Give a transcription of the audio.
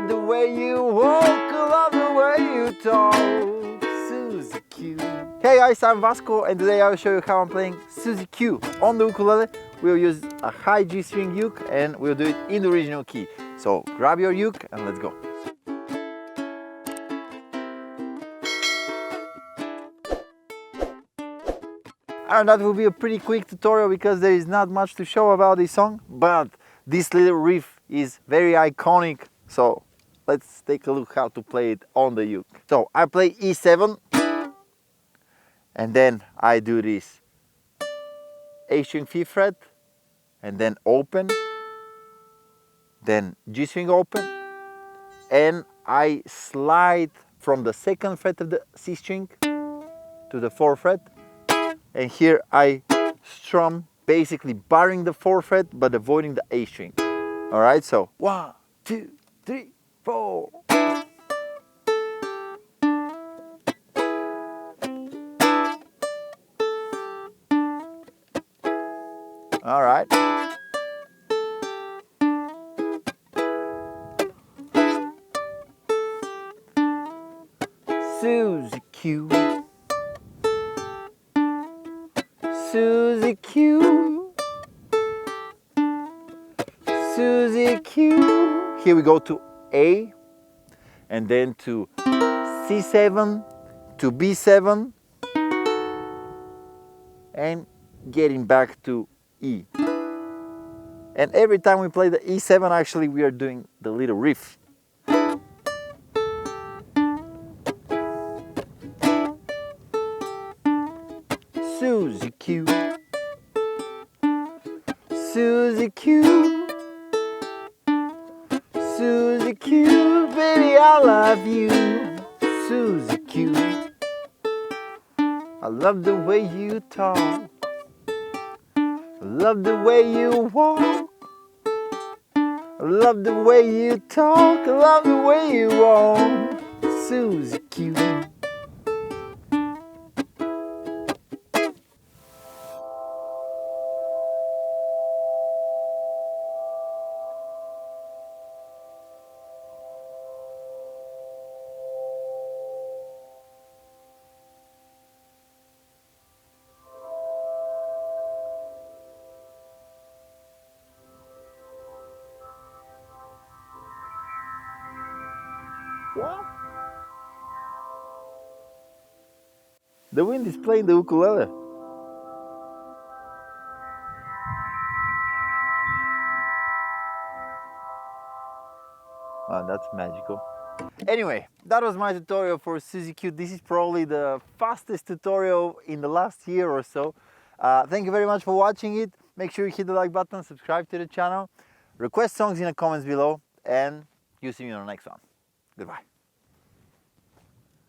love the way you walk, I love the way you talk. Suzie Q. Hey guys, I'm Vasco and today I will show you how I'm playing Suzie Q on the ukulele. We'll use a high G string uke and we'll do it in the original key. So grab your uke and let's go. And that will be a pretty quick tutorial because there is not much to show about this song, but this little riff is very iconic. So let's take a look how to play it on the uke. So I play E7 and then I do this A string 5th fret and then open, then G string open, and I slide from the 2nd fret of the C string to the 4th fret. And here I strum, basically barring the 4th fret but avoiding the A string. Alright, so 1, 2, 3, 4. Alright. Suzie Q. Suzie Q. Suzie Q. Here we go to A and then to C7 to B7 and getting back to E. And every time we play the E7 actually we are doing the little riff. Suzie Q. Suzie Q. Suzie Q. Baby, I love you. Suzie Q. I love the way you talk. I love the way you walk. I love the way you talk. I love the way you walk. Suzie Q. What? The wind is playing the ukulele. Wow, that's magical. Anyway, that was my tutorial for Suzie Q. This is probably the fastest tutorial in the last year or so. Thank you very much for watching it. Make sure you hit the like button, subscribe to the channel, request songs in the comments below, and you'll see me on the next one. Goodbye.